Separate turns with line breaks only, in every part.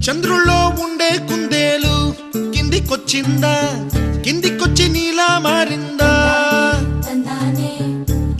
చంద్రుల్లో ఉండే కుందేలు కిందికొచ్చిందా, కిందికొచ్చి నీలా మారిందా?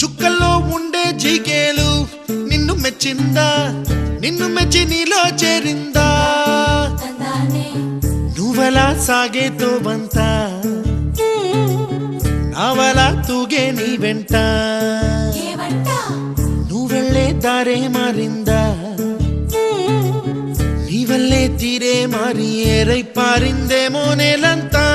చుక్కల్లో ఉండే జీకేలు నిన్ను మెచ్చిందా, నిన్ను మెచ్చి నీలో చేరిందా? నువ్వలా సాగే తోవంతా నావలా తూగే నీ వెంట, నువ్వెళ్ళే దారే మారిందా, నీ వల్లే తీరే మారి ఏరై పారిందేమో నేలంతా.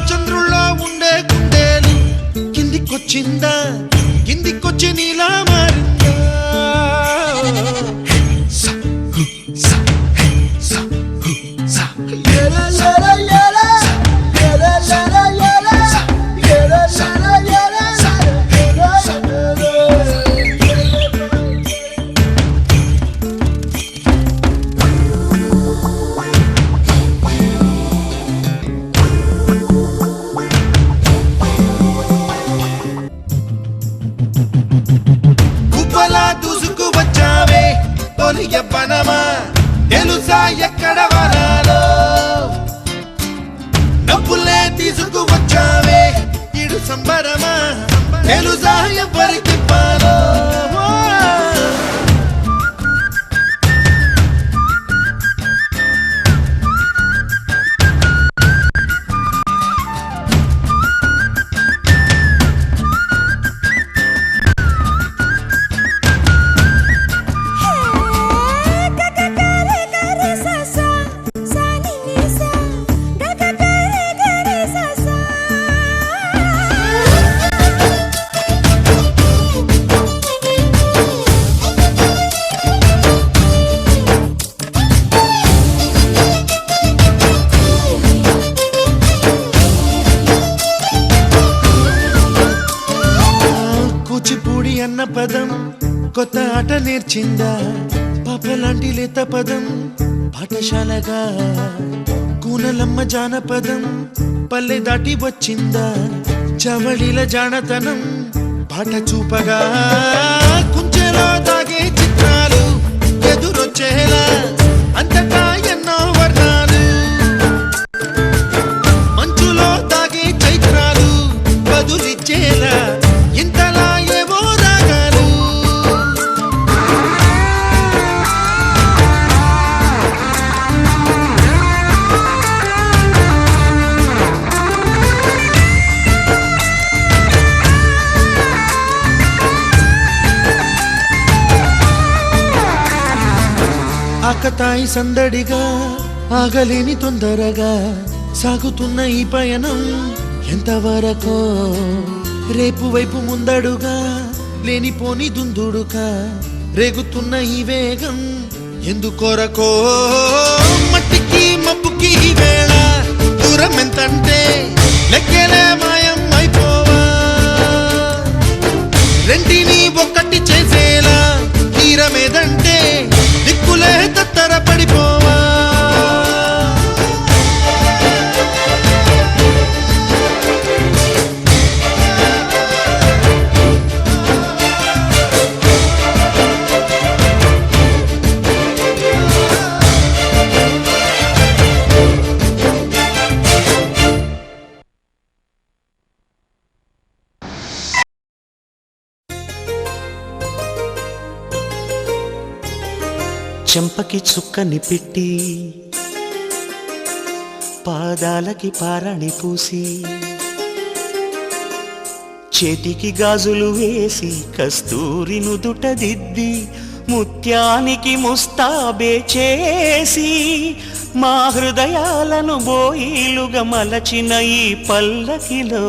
చంద్రుల్లో ఉండే కుందేలు కిందికొచ్చిందా, కిందికొచ్చి నీలా మారిందా? దూసుకు వచ్చావే తొలి యవ్వనమా, తెలుసా ఎక్కడ వరాలో? డబ్బులే తీసుకు వచ్చావే ఇడు సంబరమా, తెలుసా ఎవరికి పాలో? కూచిపూడి అన్న పదం కొత్త ఆట నేర్చిందా, పాపలాంటి లేత పదం పాఠశాలగా? కూనలమ్మ జానపదం పల్లె దాటి వచ్చిందా, చవడిల జానతనం పాట చూపగా? కుంచెలో దాగే చిత్రాలు ఎదురొచ్చేలా అంతటా ఎన్నో వర్ణాలు, మంచులో దాగే చైత్రాలు బదులిచ్చేలా ఇంతలా ఏవో రాగాలు. ఆకతాయి సందడిగా ఆగలేని తొందరగా సాగుతున్న ఈ పయనం ఎంతవరకో, రేపు వైపు ముందడుగా లేనిపోని దుందుడుగా రేగుతున్న ఈ వేగం ఎందుకొరకో? మట్టికి మబ్బుకి వేళ దూరం ఎంతంటే లెక్కలే మాయం అయిపోవా, రెంటిని ఒక్కటి చేసేలా తీరమేదంటే దిక్కులే తత్తర పడిపోవా. చెంపకి చుక్కని పెట్టి పాదాలకి పారాణి పూసి చేతికి గాజులు వేసి కస్తూరి నుదుట దిద్ది ముత్యానికి ముస్తాబే చేసి మా హృదయాలను బోయిలుగా మలచిన ఈ పల్లకిలో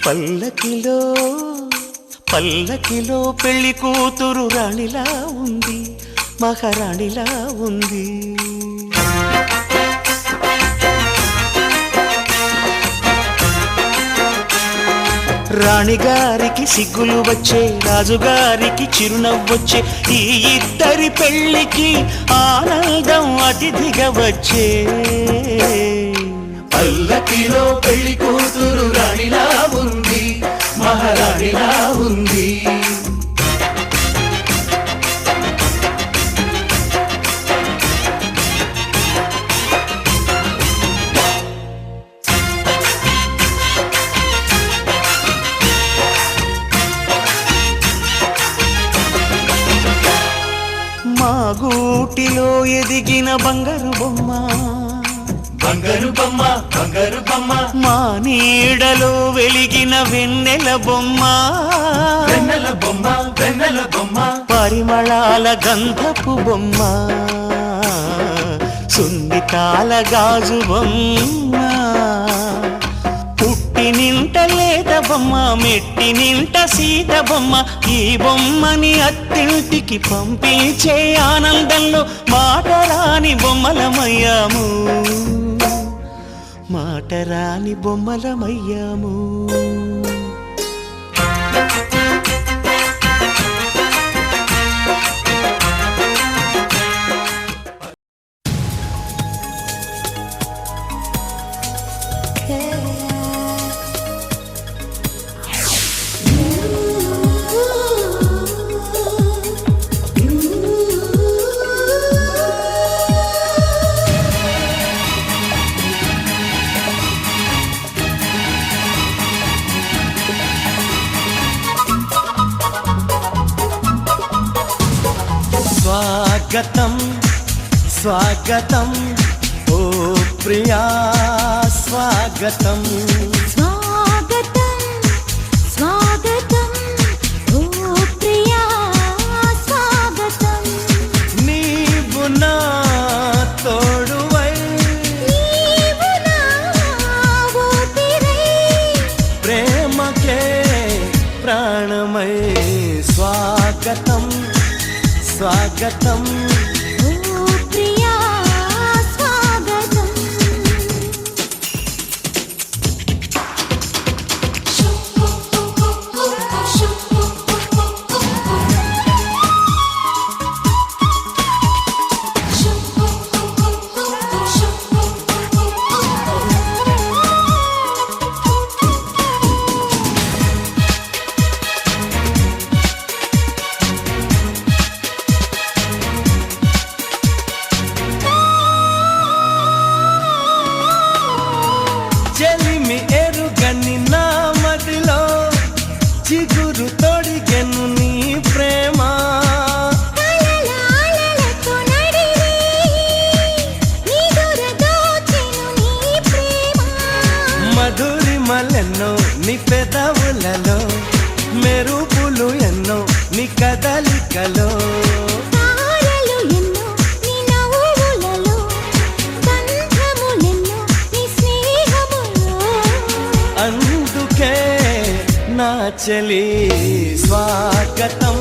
పల్లకిలో పల్లకిలో పెళ్లి కూతురు రాణిలా ఉంది, మహారాణిలా ఉంది. రాణిగారికి సిగ్గులు వచ్చే, రాజుగారికి చిరునవ్వొచ్చే, ఈ ఇద్దరి పెళ్లికి ఆనందం అతిథిగా వచ్చే. పల్లకిలో పెళ్లి కూతురు రాణిలా ఉంది, మహారాణిలా ఉంది. మా గూటిలో ఎదిగిన బంగారు బొమ్మ, బంగారు బొమ్మ, బంగారు బొమ్మ, మా నీడలో వెలిగిన వెన్నెల బొమ్మ, వెన్నెల బొమ్మ, వెన్నెల బొమ్మ, పరిమళాల గంధపు బొమ్మ, సున్నితాల గాజు బొమ్మ, పుట్టి నింట లేత బొమ్మ, మెట్టి నింట సీత బొమ్మ. ఈ బొమ్మని అత్తింటికి పంపించే ఆనందంలో మాటరాని బొమ్మలమయ్యాము, మాటరాని బొమ్మలమయ్యాము. స్వాగతం స్వాగతం ఓ ప్రియా స్వాగతం,
స్వాగతం స్వాగతం ఓ ప్రియా స్వాగతం.
నీవు నా తోడువై,
నీవు నా ఊపిరై,
ప్రేమకే ప్రాణమై. స్వాగతం స్వాగతం
ఓ ప్రియా స్వాగతం.
చెలిమి ఎరుగని నా మదిలో చిగురు తొడిగెను నీ ప్రేమ,
కలలాలలతో నడిరే నిదుర దోచెను నీ ప్రేమ.
మధురిమలెన్నో నీ పెదవులలో, మెరుపులు ఎన్నో నీ కదలికలో,
తారలు ఎన్నో నీ నవ్వులలో, గంధములెన్నో నీ స్నేహములో.
అందుకే నా చెలి స్వాగతం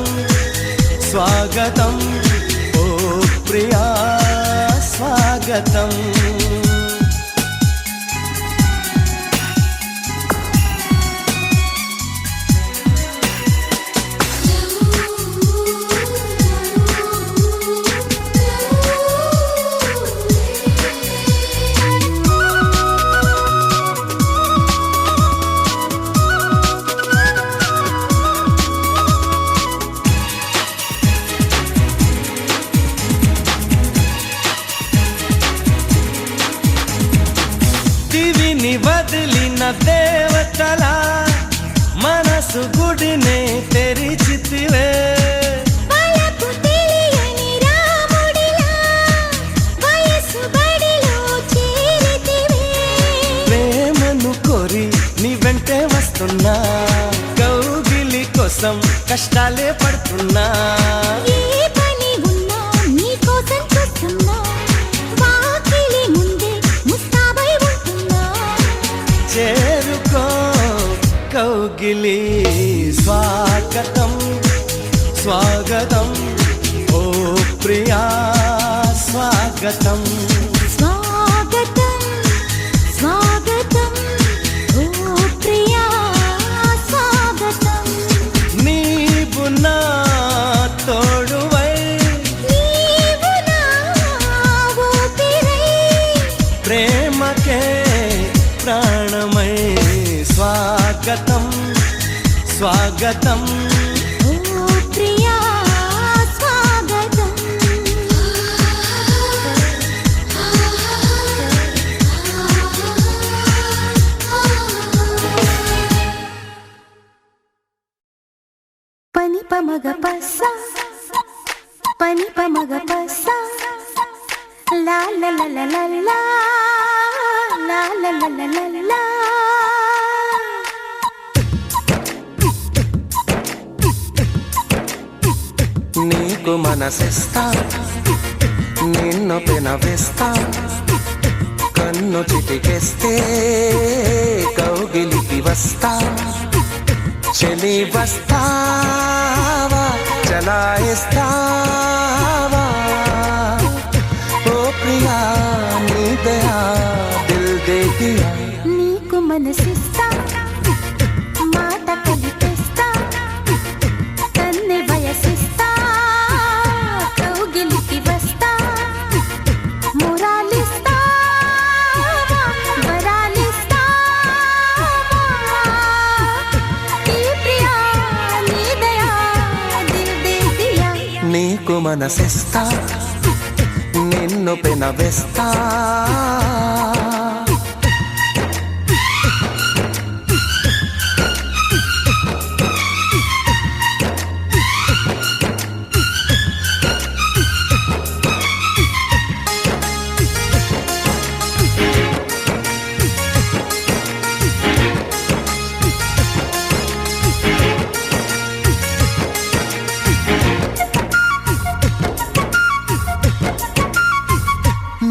స్వాగతం ఓ ప్రియా స్వాగతం. దివిని వదిలిన దేవతలా మనసు గుడినే తెరిచితివే,
వలపు తెలియని రాముడిలా వయసు బడిలో చేరితివే.
ప్రేమను కోరి నీ వెంటే వస్తున్నా, కౌగిలి కోసం కష్టాలే పడుతున్నా.
ఏ పని ఉన్నా నీ కోసం చూస్తున్నా, వాకిలి ముందే ముస్తాబై ఉంటున్నా.
చేరుకో కౌగిలి. స్వాగతం స్వాగతం ఓ ప్రియా స్వాగతం,
స్వాగతం స్వాగతం ఓ ప్రియా స్వాగతం.
స్వాగతమై స్వాగతం స్వాగతం
ఓ ప్రియా స్వాగతం పని పమగ పస్స పని పమగ పస్స లా లా లా లా లా లా లా లా లా లా లా
నీకు మనసిస్తా నిన్ను పెనవేస్తా కన్ను చిటికేస్తే కౌగిలికి వస్తా చెలి వస్తావా చలాయిస్తావా ఓ ప్రియా నీ దయా దిల్ దే దియా
నీకు మనసిస్తా మాట కలిపేస్తా కన్నె వయసిస్తా కౌగిలికి వస్తా మురాలిస్తా వరాలిస్తా ఈ ప్రియా నీ దయా దిల్ దే దియా
నీకు మనసిస్తా నిన్ను పెనవేస్తా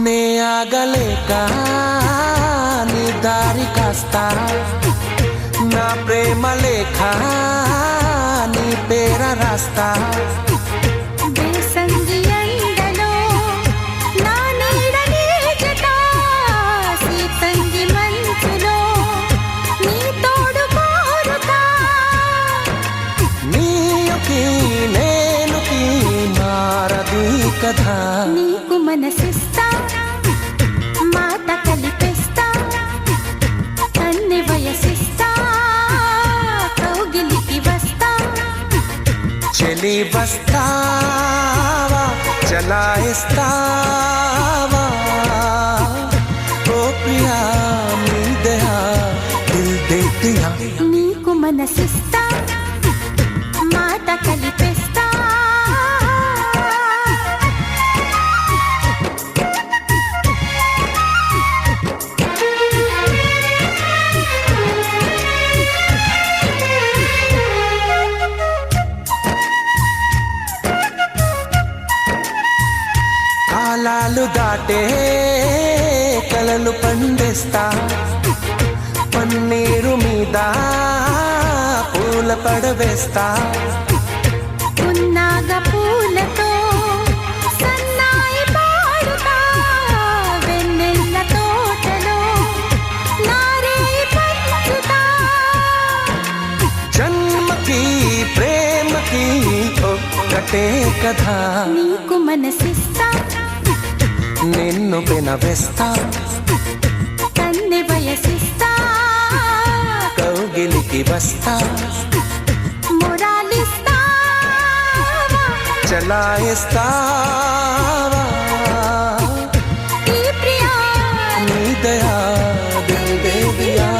నే ఆగలేక నీ దారి కాస్తా నా ప్రేమ లేఖ నీ పేర రాస్తా
బేసంగి ఎండలో నా నీడ నీజట సీతంగి మంచులో నీ తోడు కోరుతా
నీయుకి నేనుకి మారదు ఈ కథ
నీకు మనసిస్తా మాట కలిపేస్తా కన్నె వయసిస్తా కౌగిలికి వస్తా
చెలి వస్తావా చలాయిస్తావా ఓ ప్రియా నీ దయా దిల్ దే దియా
నీకు మనసిస్తా మాట కలిపేస్తా
కాలాలు దాటే కలలు పండిస్తా పన్నీరు మీద పూల పడవేస్తా
పున్నాగ పూలతో సన్నాయి పాడుతా వెన్నెల్ల తోటలో నారేయి పంచుతా
జన్మకి ప్రేమకి ఒక్కటే కథ
నీకు మనసిస్తా
నిన్ను పెనవేస్తా
కన్నె వయసిస్తా
కౌగిలికి వస్తా
మురాలిస్తా
చలాయిస్తావా
ఈ ప్రియా
నీ దయా దిల్ దే దియా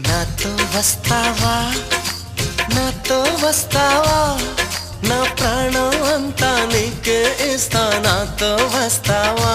నాతో వస్తావా నాతో వస్తావా నా ప్రాణం అంతా నీకే ఇస్తా నాతో వస్తావా